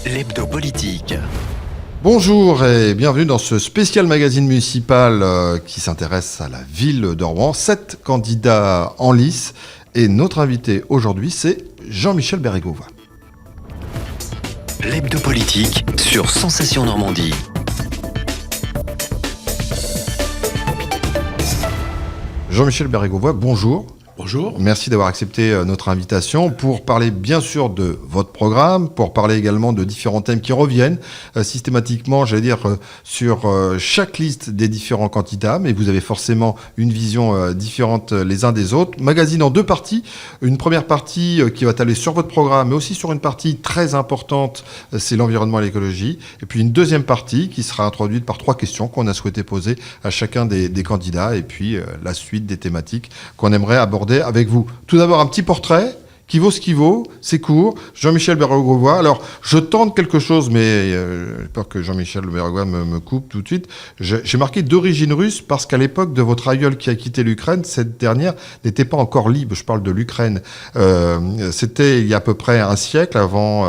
L'hebdo politique. Bonjour et bienvenue dans ce spécial magazine municipal qui s'intéresse à la ville de Rouen. 7 candidats en lice et notre invité aujourd'hui c'est Jean-Michel Bérégovoy. L'hebdo politique sur Sensation Normandie. Jean-Michel Bérégovoy, bonjour. Bonjour. Merci d'avoir accepté notre invitation pour parler bien sûr de votre programme, pour parler également de différents thèmes qui reviennent systématiquement, sur chaque liste des différents candidats, mais vous avez forcément une vision différente les uns des autres. Magazine en 2 parties. Une première partie qui va aller sur votre programme, mais aussi sur une partie très importante, c'est l'environnement et l'écologie. Et puis une deuxième partie qui sera introduite par 3 questions qu'on a souhaité poser à chacun des candidats, et puis la suite des thématiques qu'on aimerait aborder avec vous. Tout d'abord, un petit portrait qui vaut ce qui vaut, c'est court. Jean-Michel Bérégovoy. Alors, je tente quelque chose, mais j'ai peur que Jean-Michel Bérégovoy me coupe tout de suite. J'ai marqué d'origine russe parce qu'à l'époque de votre aïeul qui a quitté l'Ukraine, cette dernière n'était pas encore libre. Je parle de l'Ukraine. C'était il y a à peu près un siècle avant,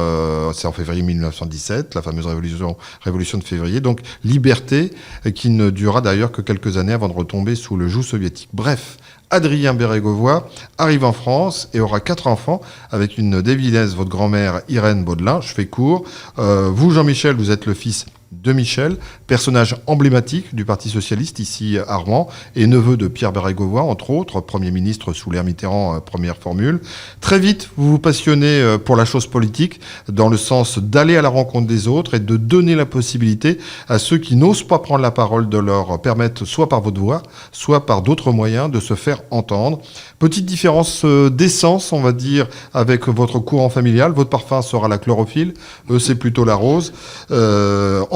c'est en février 1917, la fameuse révolution de février. Donc, liberté qui ne durera d'ailleurs que quelques années avant de retomber sous le joug soviétique. Bref. Adrien Bérégovoy arrive en France et aura 4 enfants avec une dévillaise, votre grand-mère Irène Baudelin. Je fais court. Vous, Jean-Michel, vous êtes le fils de Michel, personnage emblématique du Parti Socialiste ici à Rouen et neveu de Pierre Bérégovoy, entre autres, Premier ministre sous l'ère Mitterrand, première formule. Très vite, vous vous passionnez pour la chose politique dans le sens d'aller à la rencontre des autres et de donner la possibilité à ceux qui n'osent pas prendre la parole de leur permettre, soit par votre voix, soit par d'autres moyens, de se faire entendre. Petite différence d'essence, on va dire, avec votre courant familial. Votre parfum sera la chlorophylle, eux c'est plutôt la rose.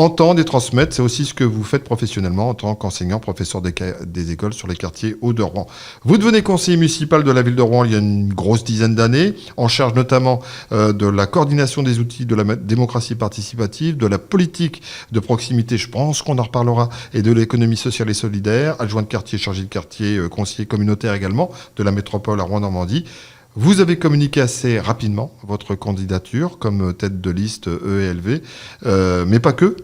Entendre et transmettre, c'est aussi ce que vous faites professionnellement en tant qu'enseignant, professeur des écoles sur les quartiers hauts de Rouen. Vous devenez conseiller municipal de la ville de Rouen il y a une grosse dizaine d'années, en charge notamment de la coordination des outils de la démocratie participative, de la politique de proximité, je pense qu'on en reparlera, et de l'économie sociale et solidaire, adjoint de quartier, chargé de quartier, conseiller communautaire également, de la métropole à Rouen-Normandie. Vous avez communiqué assez rapidement votre candidature comme tête de liste EELV, mais pas que.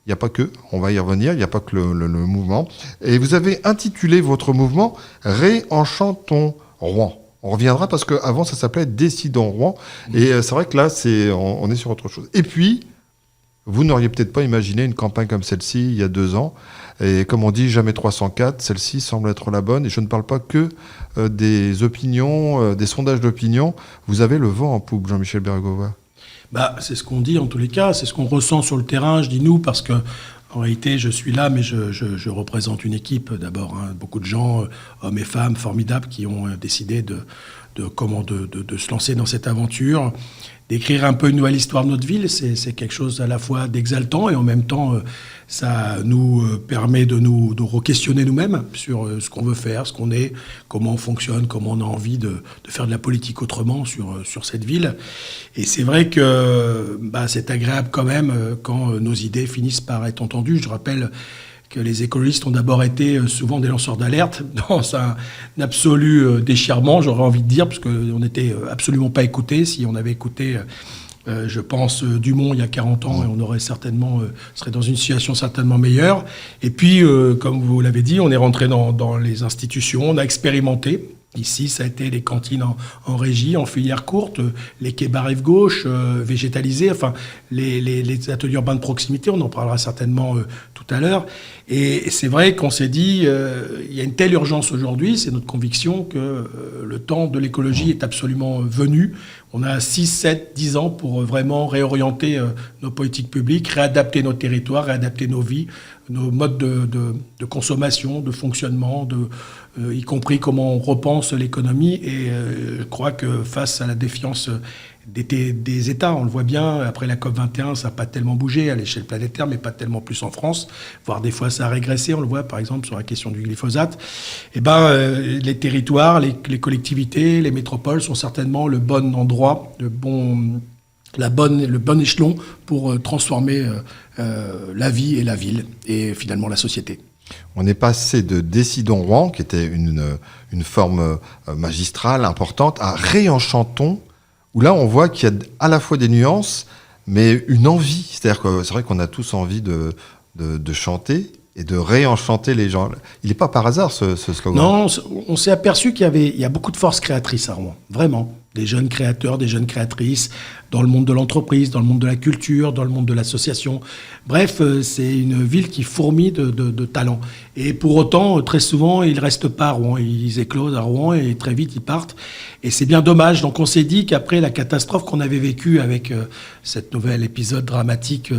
Il n'y a pas que, on va y revenir, il n'y a pas que le mouvement. Et vous avez intitulé votre mouvement « Réenchantons Rouen ». On reviendra parce qu'avant ça s'appelait « Décidons Rouen ». Et c'est vrai que là, on est sur autre chose. Et puis, vous n'auriez peut-être pas imaginé une campagne comme celle-ci il y a 2 ans. Et comme on dit, jamais 304, celle-ci semble être la bonne. Et je ne parle pas que des opinions, des sondages d'opinion. Vous avez le vent en poupe, Jean-Michel Bérégovoy. C'est ce qu'on dit en tous les cas, c'est ce qu'on ressent sur le terrain. Je dis nous parce que en réalité je suis là, mais je représente une équipe d'abord, beaucoup de gens, hommes et femmes formidables qui ont décidé de se lancer dans cette aventure. D'écrire un peu une nouvelle histoire de notre ville, c'est quelque chose à la fois d'exaltant et en même temps, ça nous permet de re-questionner nous-mêmes sur ce qu'on veut faire, ce qu'on est, comment on fonctionne, comment on a envie de faire de la politique autrement sur cette ville. Et c'est vrai que c'est agréable quand même quand nos idées finissent par être entendues. Je rappelle que les écologistes ont d'abord été souvent des lanceurs d'alerte dans un absolu déchirement, j'aurais envie de dire, parce qu'on n'était absolument pas écoutés. Si on avait écouté, je pense, Dumont il y a 40 ans, et on aurait serait dans une situation certainement meilleure. Et puis, comme vous l'avez dit, on est rentré dans les institutions, on a expérimenté. Ici, ça a été les cantines en régie, en filière courte, les quais bar rive gauche, végétalisés, enfin, les ateliers urbains de proximité, on en parlera certainement tout à l'heure. Et c'est vrai qu'on s'est dit, il y a une telle urgence aujourd'hui, c'est notre conviction que le temps de l'écologie est absolument venu. On a 6, 7, 10 ans pour vraiment réorienter nos politiques publiques, réadapter nos territoires, réadapter nos vies, nos modes de consommation, de fonctionnement, y compris comment on repense l'économie. Et je crois que face à la défiance des États, on le voit bien, après la COP21, ça n'a pas tellement bougé à l'échelle planétaire, mais pas tellement plus en France, voire des fois ça a régressé, on le voit par exemple sur la question du glyphosate. Les territoires, les collectivités, les métropoles sont certainement le bon endroit, le bon échelon pour transformer la vie et la ville, et finalement la société. On est passé de Décidons Rouen, qui était une forme magistrale, importante, à Réenchantons, où là on voit qu'il y a à la fois des nuances, mais une envie. C'est-à-dire que c'est vrai qu'on a tous envie de chanter et de réenchanter les gens. Il n'est pas par hasard ce slogan. Non, on s'est aperçu il y a beaucoup de forces créatrices à Rouen, vraiment. Des jeunes créateurs, des jeunes créatrices, dans le monde de l'entreprise, dans le monde de la culture, dans le monde de l'association. Bref, c'est une ville qui fourmille de talents. Et pour autant, très souvent, ils ne restent pas à Rouen. Ils éclosent à Rouen et très vite, ils partent. Et c'est bien dommage. Donc on s'est dit qu'après la catastrophe qu'on avait vécue avec cet nouvel épisode dramatique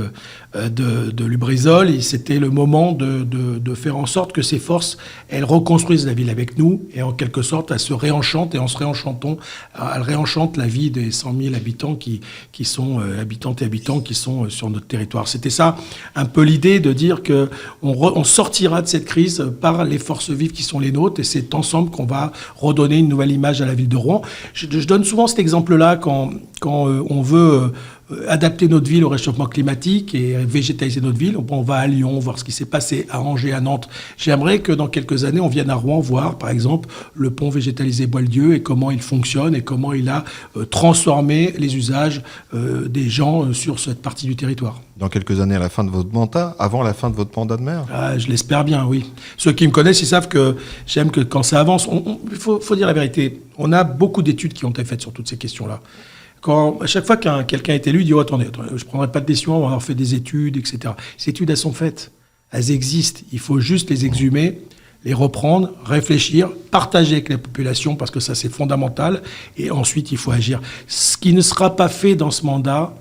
de Lubrizol, c'était le moment de faire en sorte que ces forces, elles reconstruisent la ville avec nous et en quelque sorte, elles se réenchantent et en se réenchantant, elles réenchantent la vie des 100 000 habitants qui sont habitantes et habitants qui sont sur notre territoire. C'était ça un peu l'idée de dire que on sortira de cette crise par les forces vives qui sont les nôtres et c'est ensemble qu'on va redonner une nouvelle image à la ville de Rouen. Je donne souvent cet exemple-là quand on veut adapter notre ville au réchauffement climatique et végétaliser notre ville. On va à Lyon voir ce qui s'est passé, à Angers, à Nantes. J'aimerais que dans quelques années, on vienne à Rouen voir, par exemple, le pont végétalisé Boieldieu et comment il fonctionne et comment il a transformé les usages des gens sur cette partie du territoire. Dans quelques années, à la fin de votre mandat, avant la fin de votre mandat de maire? Je l'espère bien, oui. Ceux qui me connaissent, ils savent que j'aime que quand ça avance, il faut dire la vérité. On a beaucoup d'études qui ont été faites sur toutes ces questions-là. À chaque fois qu'un quelqu'un est élu, il dit attendez, je ne prendrai pas de décision, on va avoir fait des études, etc. Ces études, elles sont faites. Elles existent. Il faut juste les exhumer, les reprendre, réfléchir, partager avec la population, parce que ça, c'est fondamental. Et ensuite, il faut agir. Ce qui ne sera pas fait dans ce mandat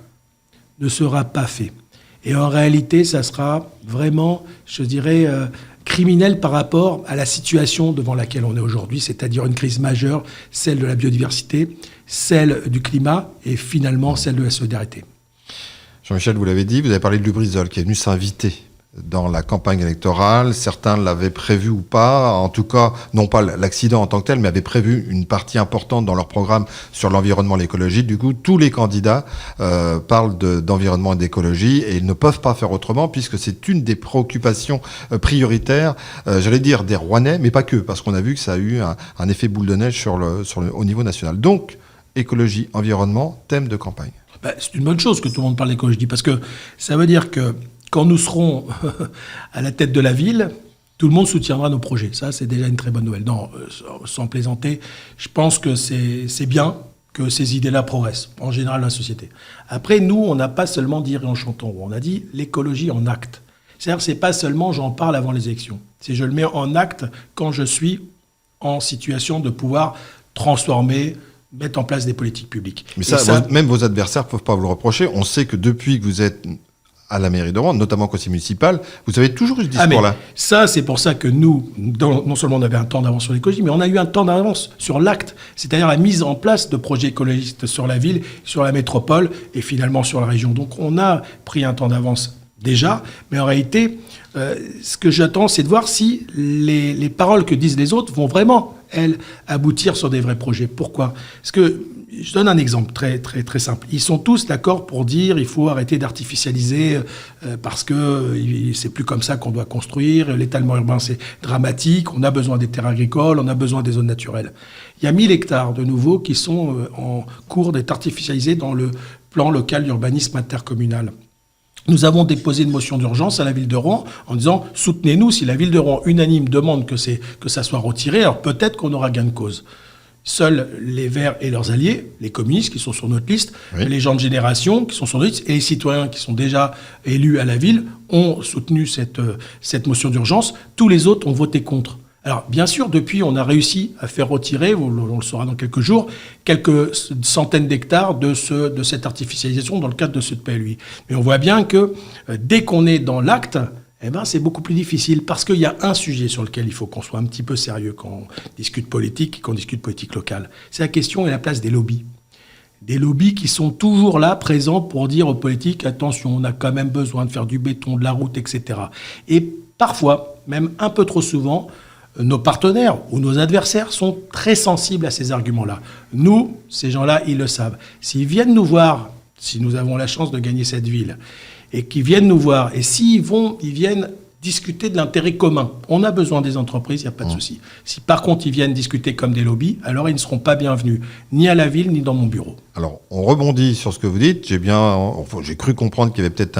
ne sera pas fait. Et en réalité, ça sera vraiment, je dirais, criminel par rapport à la situation devant laquelle on est aujourd'hui, c'est-à-dire une crise majeure, celle de la biodiversité, celle du climat et finalement celle de la solidarité. Jean-Michel, vous l'avez dit, vous avez parlé de Lubrizol qui est venu s'inviter dans la campagne électorale. Certains l'avaient prévu ou pas, en tout cas, non pas l'accident en tant que tel, mais avaient prévu une partie importante dans leur programme sur l'environnement et l'écologie. Du coup, tous les candidats parlent d'environnement et d'écologie et ils ne peuvent pas faire autrement puisque c'est une des préoccupations prioritaires, j'allais dire des Rouennais, mais pas que, parce qu'on a vu que ça a eu un effet boule de neige au niveau national. Donc, écologie, environnement, thème de campagne. C'est une bonne chose que tout le monde parle d'écologie parce que ça veut dire que quand nous serons à la tête de la ville, tout le monde soutiendra nos projets. Ça, c'est déjà une très bonne nouvelle. Non, sans plaisanter, je pense que c'est bien que ces idées-là progressent, en général, dans la société. Après, nous, on n'a pas seulement dit en chantant, on a dit l'écologie en acte. C'est-à-dire, c'est pas seulement j'en parle avant les élections. C'est je le mets en acte quand je suis en situation de pouvoir transformer, mettre en place des politiques publiques. Mais ça, même vos adversaires ne peuvent pas vous le reprocher. On sait que depuis que vous êtes à la mairie de Rouen, notamment conseil municipal, vous avez toujours eu ce discours-là. Ça, c'est pour ça que nous, non seulement on avait un temps d'avance sur l'écologie, mais on a eu un temps d'avance sur l'acte, c'est-à-dire la mise en place de projets écologistes sur la ville, sur la métropole et finalement sur la région. Donc on a pris un temps d'avance déjà, mais en réalité, ce que j'attends, c'est de voir si les paroles que disent les autres vont vraiment, elles, aboutir sur des vrais projets. Pourquoi ? Parce que, je donne un exemple très, très, très simple. Ils sont tous d'accord pour dire qu'il faut arrêter d'artificialiser parce que c'est plus comme ça qu'on doit construire. L'étalement urbain, c'est dramatique. On a besoin des terres agricoles, on a besoin des zones naturelles. Il y a 1000 hectares de nouveau qui sont en cours d'être artificialisés dans le plan local d'urbanisme intercommunal. Nous avons déposé une motion d'urgence à la ville de Rouen en disant « Soutenez-nous, si la ville de Rouen unanime demande que ça soit retiré, alors peut-être qu'on aura gain de cause. » Seuls les Verts et leurs alliés, les communistes qui sont sur notre liste, oui, les gens de génération qui sont sur notre liste et les citoyens qui sont déjà élus à la ville ont soutenu cette motion d'urgence. Tous les autres ont voté contre. Alors, bien sûr, depuis, on a réussi à faire retirer, on le saura dans quelques jours, quelques centaines d'hectares de cette artificialisation dans le cadre de ce PLUI. Mais on voit bien que dès qu'on est dans l'acte, c'est beaucoup plus difficile parce qu'il y a un sujet sur lequel il faut qu'on soit un petit peu sérieux quand on discute politique et qu'on discute politique locale. C'est la question et la place des lobbies. Des lobbies qui sont toujours là, présents pour dire aux politiques, attention, on a quand même besoin de faire du béton, de la route, etc. Et parfois, même un peu trop souvent, nos partenaires ou nos adversaires sont très sensibles à ces arguments-là. Nous, ces gens-là, ils le savent. S'ils viennent nous voir, si nous avons la chance de gagner cette ville, et qu'ils viennent nous voir, et s'ils viennent discuter de l'intérêt commun. On a besoin des entreprises, il n'y a pas de souci. Si par contre ils viennent discuter comme des lobbies, alors ils ne seront pas bienvenus, ni à la ville, ni dans mon bureau. Alors, on rebondit sur ce que vous dites. J'ai cru comprendre qu'il y avait peut-être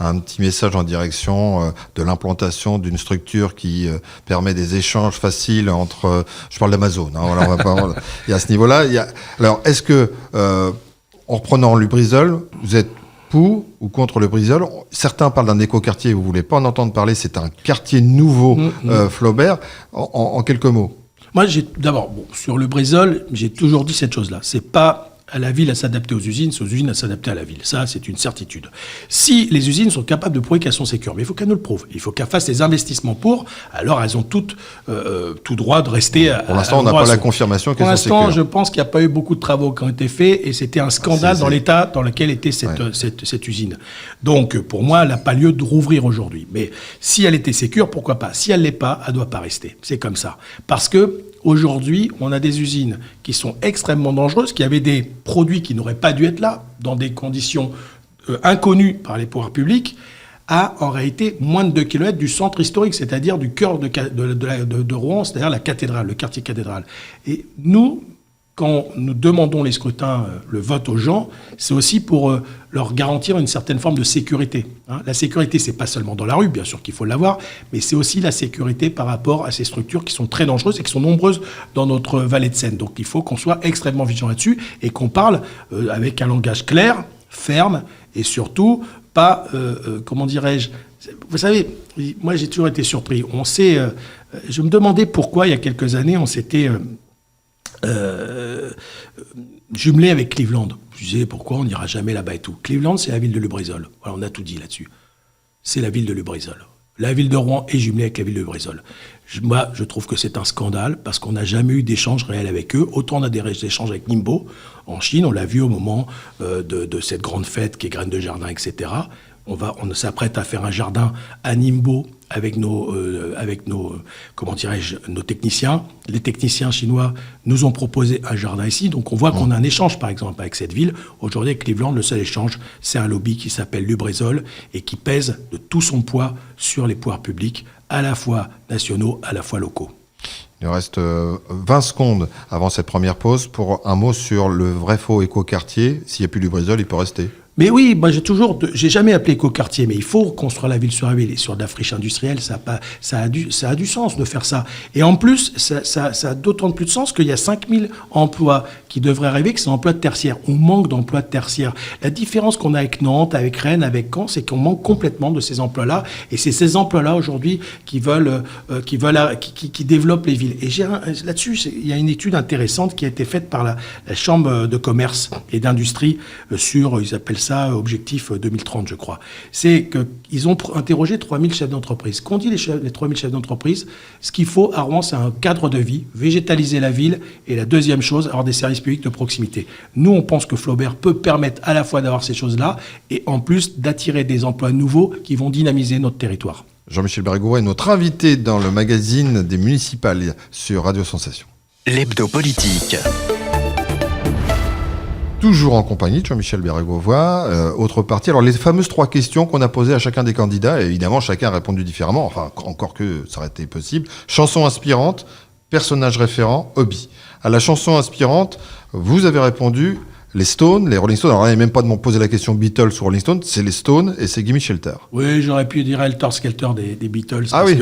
un petit message en direction de l'implantation d'une structure qui permet des échanges faciles entre... je parle d'Amazon. Hein, voilà, on va pas, et à ce niveau-là, alors, est-ce que, en reprenant Lubrizol, vous êtes pour ou contre le Lubrizol? Certains parlent d'un écoquartier, vous ne voulez pas en entendre parler, c'est un quartier nouveau, Flaubert. En quelques mots. Moi, d'abord, sur le Lubrizol, j'ai toujours dit cette chose-là. C'est pas à la ville à s'adapter aux usines, c'est aux usines à s'adapter à la ville. Ça, c'est une certitude. Si les usines sont capables de prouver qu'elles sont sécures, mais il faut qu'elles nous le prouvent. Il faut qu'elles fassent les investissements pour, alors elles ont tout droit de rester Pour l'instant, on n'a pas la confirmation qu'elles sont sécures. Pour l'instant, je pense qu'il n'y a pas eu beaucoup de travaux qui ont été faits et c'était un scandale dans l'état dans lequel était cette usine. Donc, pour moi, elle n'a pas lieu de rouvrir aujourd'hui. Mais si elle était sécure, pourquoi pas? Si elle ne l'est pas, elle ne doit pas rester. C'est comme ça. Parce que aujourd'hui, on a des usines qui sont extrêmement dangereuses, qui avaient des produits qui n'auraient pas dû être là, dans des conditions inconnues par les pouvoirs publics, à, en réalité, moins de 2 km du centre historique, c'est-à-dire du cœur de Rouen, c'est-à-dire la cathédrale, le quartier cathédrale. Et nous, quand nous demandons les scrutins, le vote aux gens, c'est aussi pour leur garantir une certaine forme de sécurité. Hein. La sécurité, c'est pas seulement dans la rue, bien sûr qu'il faut l'avoir, mais c'est aussi la sécurité par rapport à ces structures qui sont très dangereuses et qui sont nombreuses dans notre vallée de Seine. Donc il faut qu'on soit extrêmement vigilant là-dessus et qu'on parle avec un langage clair, ferme et surtout pas, comment dirais-je, vous savez, moi j'ai toujours été surpris. Je me demandais pourquoi il y a quelques années on s'était jumelé avec Cleveland. Je disais pourquoi on n'ira jamais là-bas et tout. Cleveland, c'est la ville de Lubrizol. Voilà, on a tout dit là-dessus. C'est la ville de Lubrizol. La ville de Rouen est jumelée avec la ville de Lubrizol. Moi, je trouve que c'est un scandale parce qu'on n'a jamais eu d'échange réel avec eux. Autant on a des échanges avec Ningbo en Chine, on l'a vu au moment de cette grande fête qui est Graines de Jardin, etc. On s'apprête à faire un jardin à Ningbo avec nos techniciens. Les techniciens chinois nous ont proposé un jardin ici. Donc on voit qu'on a un échange, par exemple, avec cette ville. Aujourd'hui, avec Cleveland, le seul échange, c'est un lobby qui s'appelle Lubrizol et qui pèse de tout son poids sur les pouvoirs publics, à la fois nationaux, à la fois locaux. Il nous reste 20 secondes avant cette première pause pour un mot sur le vrai-faux écoquartier. S'il n'y a plus Lubrizol, il peut rester. Mais oui, moi j'ai jamais appelé écoquartier, mais il faut construire la ville sur la ville. Et sur de la friche industrielle, ça a du sens de faire ça. Et en plus, ça a d'autant plus de sens qu'il y a 5000 emplois qui devraient arriver, que c'est emplois de tertiaire. On manque d'emplois de tertiaire. La différence qu'on a avec Nantes, avec Rennes, avec Caen, c'est qu'on manque complètement de ces emplois-là. Et c'est ces emplois-là aujourd'hui qui développent les villes. Et là-dessus, il y a une étude intéressante qui a été faite par la Chambre de commerce et d'industrie ils appellent ça objectif 2030, je crois. C'est qu'ils ont interrogé 3000 chefs d'entreprise. Qu'ont dit les 3000 chefs d'entreprise? Ce qu'il faut à Rouen, c'est un cadre de vie, végétaliser la ville, et la deuxième chose, avoir des services publics de proximité. Nous, on pense que Flaubert peut permettre à la fois d'avoir ces choses-là, et en plus d'attirer des emplois nouveaux qui vont dynamiser notre territoire. Jean-Michel Bérégovoy est notre invité dans le magazine des municipales sur Radio Sensation. L'hebdo politique. Toujours en compagnie de Jean-Michel Bérégovoy, autre partie. Alors, les fameuses 3 questions qu'on a posées à chacun des candidats, et évidemment, chacun a répondu différemment, enfin, encore que ça aurait été possible. Chanson inspirante, personnage référent, hobby. À la chanson inspirante, vous avez répondu les Stones, les Rolling Stones. Alors là, il n'y a même pas de m'en poser la question Beatles ou Rolling Stones, c'est les Stones et c'est Gimme Shelter. Oui, j'aurais pu dire Helter Skelter des Beatles. Ah parce oui.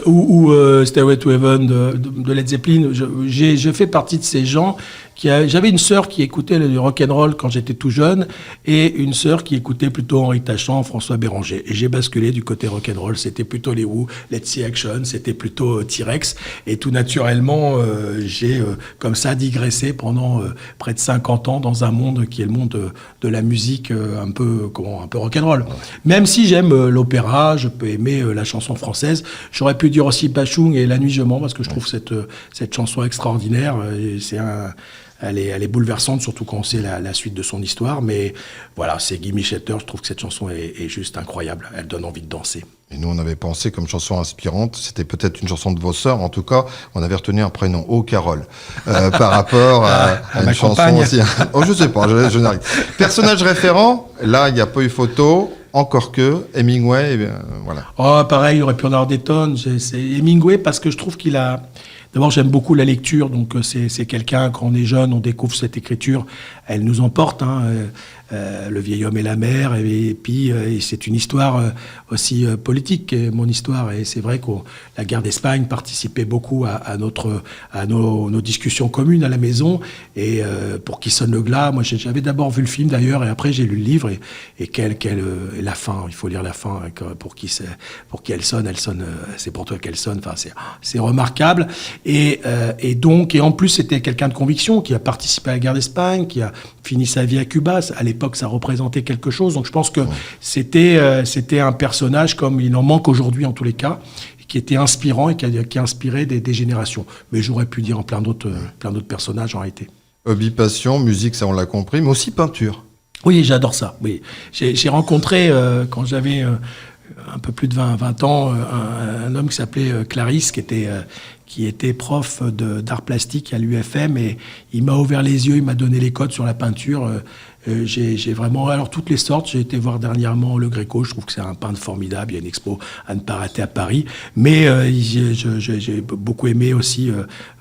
ou Stairway to Heaven de Led Zeppelin. Je fais partie de ces gens j'avais une sœur qui écoutait du rock'n'roll quand j'étais tout jeune et une sœur qui écoutait plutôt Henri Tachant, François Béranger. Et j'ai basculé du côté rock'n'roll. C'était plutôt les Who, Let's See Action, c'était plutôt T-Rex. Et tout naturellement, j'ai comme ça digressé pendant près de 50 ans dans un monde qui est le monde de la musique un peu rock'n'roll. Ouais. Même si j'aime l'opéra, je peux aimer la chanson française. J'aurais pu dire aussi Bachung et La Nuit je mens parce que je trouve cette chanson extraordinaire. Elle est bouleversante, surtout quand on sait la suite de son histoire. Mais voilà, c'est Gimme Shelter. Je trouve que cette chanson est juste incroyable. Elle donne envie de danser. Et nous, on avait pensé comme chanson inspirante, c'était peut-être une chanson de vos sœurs. En tout cas, on avait retenu un prénom, Carole, par rapport à une ma chanson compagne. aussi. Oh, je sais pas, je n'arrive. Personnage référent, là, il n'y a pas eu photo. encore que Hemingway, voilà. Oh, pareil, il aurait pu en avoir des tonnes. C'est Hemingway parce que je trouve qu'il a... D'abord, j'aime beaucoup la lecture, donc c'est quelqu'un, quand on est jeune, on découvre cette écriture, elle nous emporte, hein, Le vieil homme et la mer, et puis c'est une histoire aussi politique, mon histoire, et c'est vrai que la guerre d'Espagne participait beaucoup à nos discussions communes à la maison, et pour qui sonne le glas, moi j'avais d'abord vu le film d'ailleurs, et après j'ai lu le livre, et la fin, il faut lire la fin, pour qui elle sonne, c'est pour toi qu'elle sonne, enfin c'est remarquable. Et en plus, c'était quelqu'un de conviction qui a participé à la guerre d'Espagne, qui a fini sa vie à Cuba. À l'époque, ça représentait quelque chose. Donc, je pense que c'était un personnage comme il en manque aujourd'hui, en tous les cas, qui était inspirant et qui a inspiré des générations. Mais j'aurais pu dire en plein d'autres personnages, en réalité. Hobby, passion, musique, ça on l'a compris, mais aussi peinture. Oui, j'adore ça. Oui. J'ai rencontré, quand j'avais un peu plus de 20 ans, un homme qui s'appelait Clarisse, qui était prof d'art plastique à l'UFM, et il m'a ouvert les yeux, il m'a donné les codes sur la peinture. J'ai vraiment, alors toutes les sortes. J'ai été voir dernièrement Le Gréco, je trouve que c'est un peintre formidable. Il y a une expo à ne pas rater à Paris. Mais j'ai beaucoup aimé aussi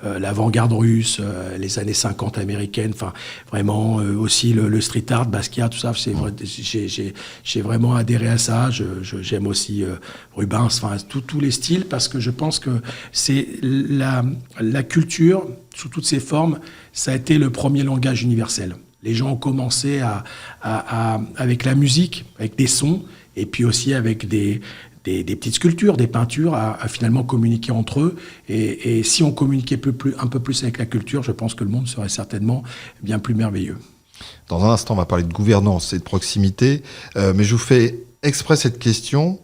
l'avant-garde russe, les années 50 américaines, enfin vraiment aussi le street art, Basquiat, tout ça. J'ai vraiment adhéré à ça. J'aime aussi Rubens, enfin tous les styles, parce que je pense que c'est la culture sous toutes ses formes, ça a été le premier langage universel. Les gens ont commencé avec la musique, avec des sons, et puis aussi avec des petites sculptures, des peintures, à finalement communiquer entre eux. Et si on communiquait un peu plus avec la culture, je pense que le monde serait certainement bien plus merveilleux. Dans un instant, on va parler de gouvernance et de proximité, mais je vous fais exprès cette question.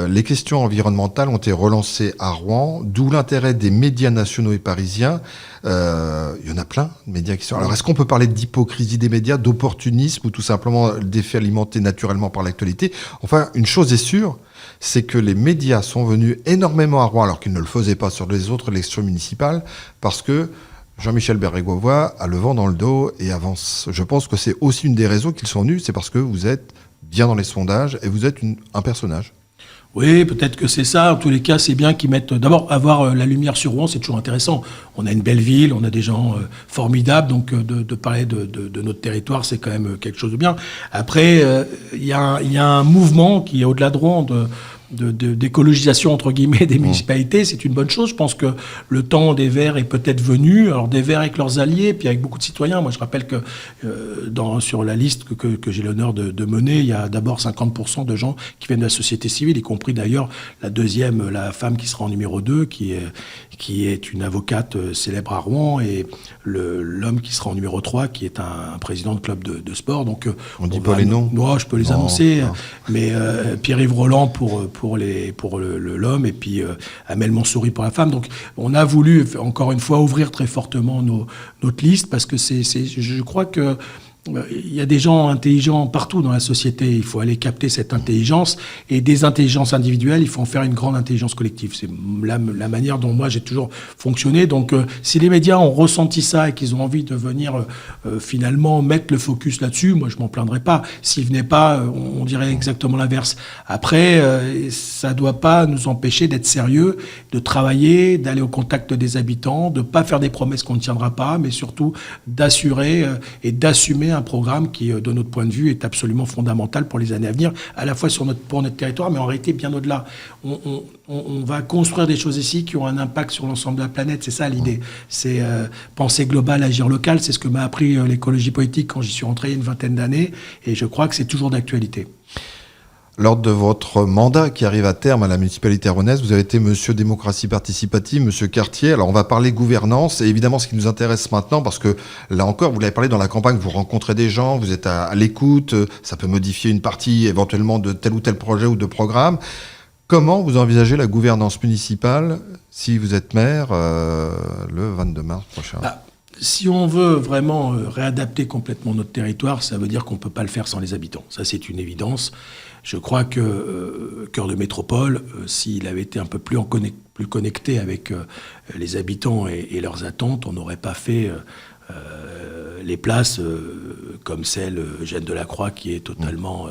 Les questions environnementales ont été relancées à Rouen, d'où l'intérêt des médias nationaux et parisiens. Il y en a plein de médias qui sont... Alors, est-ce qu'on peut parler d'hypocrisie des médias, d'opportunisme, ou tout simplement d'effets alimentés naturellement par l'actualité? Enfin, une chose est sûre, c'est que les médias sont venus énormément à Rouen, alors qu'ils ne le faisaient pas sur les autres élections municipales, parce que Jean-Michel Bérégovoy a le vent dans le dos et avance. Je pense que c'est aussi une des raisons qu'ils sont venus, c'est parce que vous êtes bien dans les sondages et vous êtes un personnage. Oui, peut-être que c'est ça. En tous les cas, c'est bien qu'ils mettent... D'abord, avoir la lumière sur Rouen, c'est toujours intéressant. On a une belle ville, on a des gens formidables, donc de parler de notre territoire, c'est quand même quelque chose de bien. Après, il y a un mouvement qui est au-delà de Rouen, d'écologisation entre guillemets des municipalités. C'est une bonne chose. Je pense que le temps des Verts est peut-être venu. Alors des Verts avec leurs alliés, puis avec beaucoup de citoyens. Moi, je rappelle que sur la liste que j'ai l'honneur de mener, il y a d'abord 50% de gens qui viennent de la société civile, y compris d'ailleurs la femme qui sera en numéro 2, qui est une avocate célèbre à Rouen, et l'homme qui sera en numéro 3, qui est un président de club de sport. Donc on dit pas les noms. Moi, je peux les annoncer, mais Pierre-Yves Roland pour l'homme, et puis Amel Monsouri pour la femme. Donc on a voulu encore une fois ouvrir très fortement notre liste, parce que je crois que il y a des gens intelligents partout dans la société. Il faut aller capter cette intelligence, et des intelligences individuelles, il faut en faire une grande intelligence collective. C'est la manière dont moi j'ai toujours fonctionné. Donc si les médias ont ressenti ça et qu'ils ont envie de venir finalement mettre le focus là-dessus, moi je m'en plaindrais pas. S'ils venaient pas, on dirait exactement l'inverse. Après, ça doit pas nous empêcher d'être sérieux, de travailler, d'aller au contact des habitants, de pas faire des promesses qu'on ne tiendra pas, mais surtout d'assurer et d'assumer un programme qui, de notre point de vue, est absolument fondamental pour les années à venir, à la fois pour notre territoire, mais en réalité bien au-delà. On va construire des choses ici qui ont un impact sur l'ensemble de la planète. C'est ça l'idée. C'est penser global, agir local. C'est ce que m'a appris l'écologie politique quand j'y suis rentré il y a une vingtaine d'années, et je crois que c'est toujours d'actualité. Lors de votre mandat qui arrive à terme à la municipalité rouennaise, vous avez été monsieur démocratie participative, monsieur Cartier. Alors on va parler gouvernance, et évidemment ce qui nous intéresse maintenant, parce que là encore, vous l'avez parlé dans la campagne, vous rencontrez des gens, vous êtes à l'écoute, ça peut modifier une partie éventuellement de tel ou tel projet ou de programme. Comment vous envisagez la gouvernance municipale si vous êtes maire le 22 mars prochain ? Si on veut vraiment réadapter complètement notre territoire, ça veut dire qu'on ne peut pas le faire sans les habitants. Ça, c'est une évidence. Je crois que Cœur de Métropole, s'il avait été un peu plus connecté avec les habitants et leurs attentes, on n'aurait pas fait les places comme celle Eugène Delacroix, qui est totalement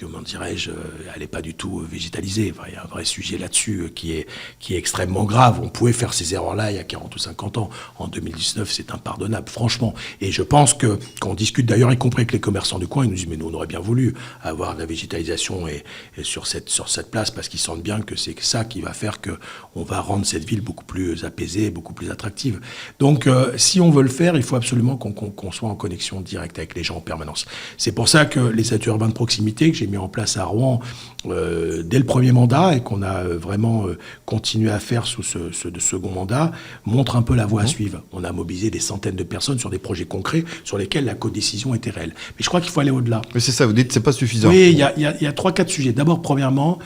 comment dirais-je, elle n'est pas du tout végétalisée. Enfin, il y a un vrai sujet là-dessus qui est extrêmement grave. On pouvait faire ces erreurs-là il y a 40 ou 50 ans. En 2019, c'est impardonnable, franchement. Et je pense que, quand on discute d'ailleurs, y compris avec les commerçants du coin, ils nous disent, mais nous, on aurait bien voulu avoir de la végétalisation et sur cette place, parce qu'ils sentent bien que c'est ça qui va faire qu'on va rendre cette ville beaucoup plus apaisée, beaucoup plus attractive. Donc, si on veut le faire, il faut absolument qu'on soit en connexion directe avec les gens en permanence. C'est pour ça que les ateliers urbains de proximité que j'ai mis en place à Rouen dès le premier mandat et qu'on a vraiment continué à faire sous ce second mandat montrent un peu la voie à suivre. On a mobilisé des centaines de personnes sur des projets concrets sur lesquels la codécision était réelle. Mais je crois qu'il faut aller au-delà. Mais c'est ça, vous dites c'est pas suffisant. Oui, il y a 3-4 sujets. D'abord, premièrement,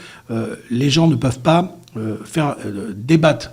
les gens ne peuvent pas débattre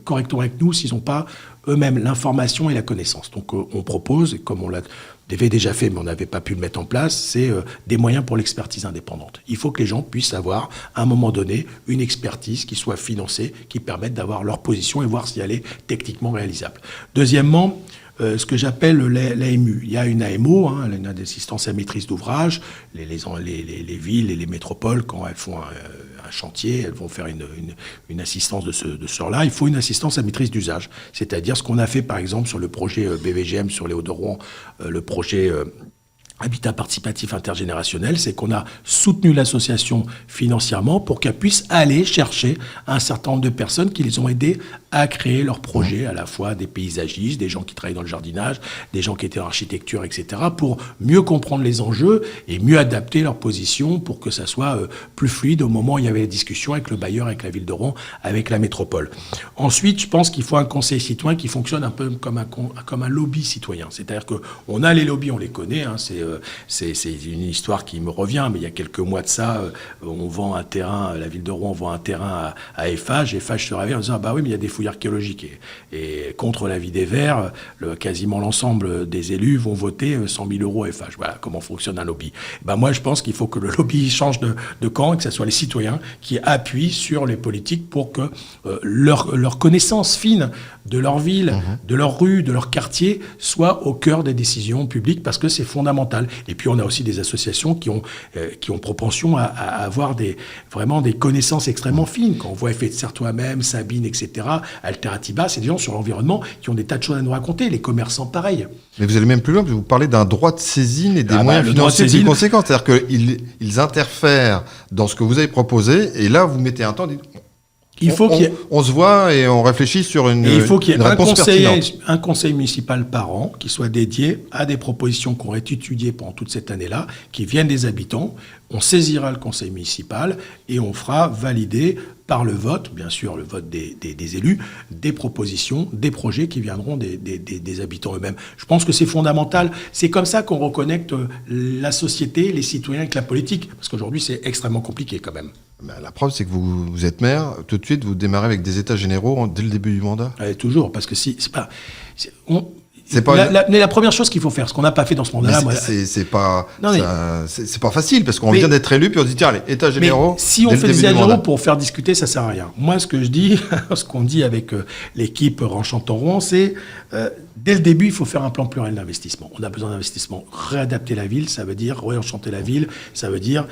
correctement avec nous s'ils n'ont pas eux-mêmes l'information et la connaissance. Donc on propose, et comme on l'avait déjà fait mais on n'avait pas pu le mettre en place, c'est des moyens pour l'expertise indépendante. Il faut que les gens puissent avoir à un moment donné une expertise qui soit financée, qui permette d'avoir leur position et voir si elle est techniquement réalisable. Deuxièmement, ce que j'appelle l'AMU. Il y a une AMO, une assistance à maîtrise d'ouvrage. Les villes et les métropoles, quand elles font un chantier, elles vont faire une assistance de ce genre-là. Il faut une assistance à maîtrise d'usage. C'est-à-dire ce qu'on a fait, par exemple, sur le projet BVGM sur les Hauts-de-Rouen, le projet Habitat participatif intergénérationnel, c'est qu'on a soutenu l'association financièrement pour qu'elle puisse aller chercher un certain nombre de personnes qui les ont aidés à créer leur projet, à la fois des paysagistes, des gens qui travaillent dans le jardinage, des gens qui étaient en architecture, etc., pour mieux comprendre les enjeux et mieux adapter leur position pour que ça soit plus fluide au moment où il y avait les discussions avec le bailleur, avec la ville de Rouen, avec la métropole. Ensuite, je pense qu'il faut un conseil citoyen qui fonctionne un peu comme un lobby citoyen. C'est-à-dire qu'on a les lobbies, on les connaît, c'est une histoire qui me revient, mais il y a quelques mois de ça, on vend un terrain, la ville de Rouen vend un terrain à Eiffage, et Eiffage se réveille en disant, bah oui, mais il y a des fouilles archéologiques. Et contre l'avis des Verts, quasiment l'ensemble des élus vont voter 100 000 euros à Eiffage. Voilà comment fonctionne un lobby. Moi, je pense qu'il faut que le lobby change de camp et que ce soit les citoyens qui appuient sur les politiques pour que leur connaissance fine de leur ville, de leur rue, de leur quartier soit au cœur des décisions publiques, parce que c'est fondamental. Et puis on a aussi des associations qui ont propension à avoir vraiment des connaissances extrêmement fines. Quand on voit Effet de serre toi-même, Sabine, etc., Alternativa, c'est des gens sur l'environnement qui ont des tas de choses à nous raconter. Les commerçants, pareil. Mais vous allez même plus loin, vous parlez d'un droit de saisine et des moyens financiers plus conséquents. C'est-à-dire qu'ils interfèrent dans ce que vous avez proposé, et là vous mettez un temps... On se voit et on réfléchit sur une réponse pertinente. Il faut qu'il y ait un conseil municipal par an qui soit dédié à des propositions qu'on aurait étudiées pendant toute cette année-là, qui viennent des habitants. On saisira le conseil municipal et on fera valider par le vote, bien sûr le vote des élus, des propositions, des projets qui viendront des habitants eux-mêmes. Je pense que c'est fondamental. C'est comme ça qu'on reconnecte la société, les citoyens avec la politique. Parce qu'aujourd'hui, c'est extrêmement compliqué quand même. La preuve, c'est que vous êtes maire, tout de suite, vous démarrez avec des états généraux dès le début du mandat. Toujours, parce que mais la première chose qu'il faut faire, ce qu'on n'a pas fait dans ce mandat-là... C'est pas facile, parce qu'on vient d'être élu, puis on se dit, tiens, allez, états généraux... Si on fait des états généraux pour faire discuter, ça sert à rien. Moi, ce que je dis, ce qu'on dit avec l'équipe Rouen, c'est... Dès le début, il faut faire un plan pluriel d'investissement. On a besoin d'investissement. Réadapter la ville, ça veut dire réenchanter la ville, ça veut dire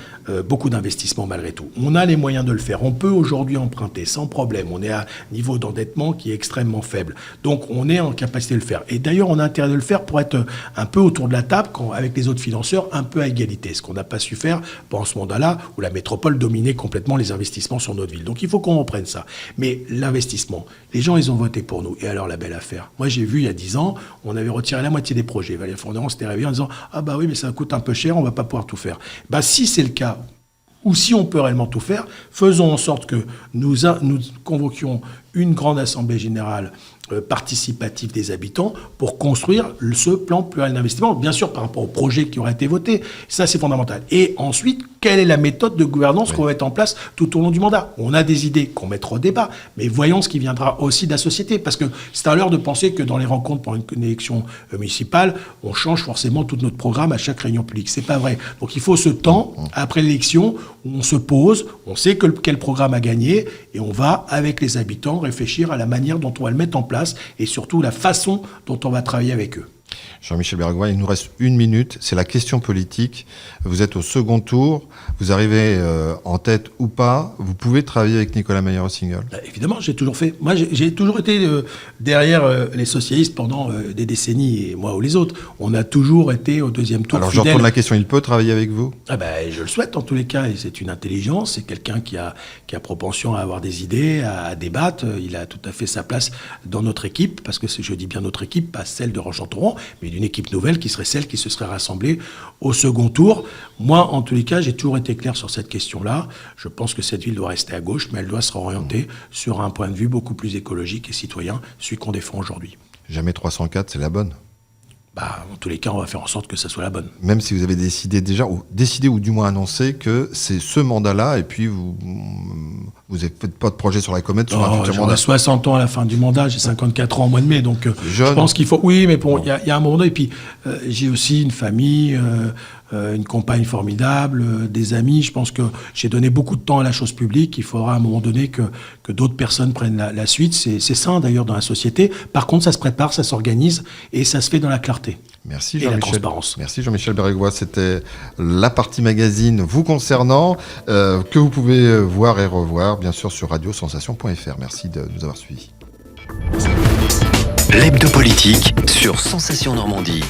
beaucoup d'investissement malgré tout. On a les moyens de le faire. On peut aujourd'hui emprunter sans problème. On est à un niveau d'endettement qui est extrêmement faible. Donc, on est en capacité de le faire. Et d'ailleurs, on a intérêt de le faire pour être un peu autour de la table, avec les autres financeurs, un peu à égalité. Ce qu'on n'a pas su faire pendant ce mandat-là, où la métropole dominait complètement les investissements sur notre ville. Donc, il faut qu'on reprenne ça. Mais l'investissement, les gens, ils ont voté pour nous. Et alors, la belle affaire. Moi, j'ai vu il y a 10 ans, on avait retiré la moitié des projets. Valérie Fondéron s'était réveillé en disant « Ah bah oui, mais ça coûte un peu cher, on va pas pouvoir tout faire. » Si c'est le cas, ou si on peut réellement tout faire, faisons en sorte que nous convoquions une grande assemblée générale participative des habitants pour construire ce plan pluriel d'investissement, bien sûr par rapport au projet qui aura été voté. Ça, c'est fondamental. Et ensuite, quelle est la méthode de gouvernance qu'on va mettre en place tout au long du mandat? On a des idées qu'on mettra au débat, mais voyons ce qui viendra aussi de la société, parce que c'est à l'heure de penser que dans les rencontres pour une élection municipale, on change forcément tout notre programme à chaque réunion publique. C'est pas vrai. Donc il faut ce temps, après l'élection, où on se pose, on sait quel programme a gagné, et on va, avec les habitants, réfléchir à la manière dont on va le mettre en place, et surtout la façon dont on va travailler avec eux. Jean-Michel Bérégovoy, il nous reste 1 minute, c'est la question politique. Vous êtes au second tour, vous arrivez en tête ou pas, vous pouvez travailler avec Nicolas Meyer-Rossignol. Évidemment, j'ai toujours fait. Moi, j'ai toujours été derrière les socialistes pendant des décennies, et moi ou les autres. On a toujours été au deuxième tour. Alors fidèle. je retourne la question, il peut travailler avec vous ? Je le souhaite en tous les cas, et c'est une intelligence, c'est quelqu'un qui a propension à avoir des idées, à débattre. Il a tout à fait sa place dans notre équipe, parce que je dis bien notre équipe, pas celle de Roche-en-Toron, mais d'une équipe nouvelle qui serait celle qui se serait rassemblée au second tour. Moi, en tous les cas, j'ai toujours été clair sur cette question-là. Je pense que cette ville doit rester à gauche, mais elle doit se réorienter sur un point de vue beaucoup plus écologique et citoyen, celui qu'on défend aujourd'hui. Jamais 304, c'est la bonne. En tous les cas, on va faire en sorte que ça soit la bonne. Même si vous avez décidé déjà, ou du moins annoncé que c'est ce mandat-là, et puis vous n'avez pas de projet sur la comète sur un futur mandat. J'aurai 60 ans à la fin du mandat, j'ai 54 ans au mois de mai, donc je pense qu'il faut... Oui, mais bon, il y a un moment donné, et puis j'ai aussi une famille, une compagne formidable, des amis. Je pense que j'ai donné beaucoup de temps à la chose publique. Il faudra à un moment donné que d'autres personnes prennent la suite. C'est sain d'ailleurs dans la société. Par contre, ça se prépare, ça s'organise et ça se fait dans la clarté. Merci et Jean-Michel. La transparence. Merci Jean-Michel Bérégovoy. C'était la partie magazine vous concernant que vous pouvez voir et revoir bien sûr sur radiosensation.fr. Merci de nous avoir suivis. L'hebdo politique sur Sensation Normandie.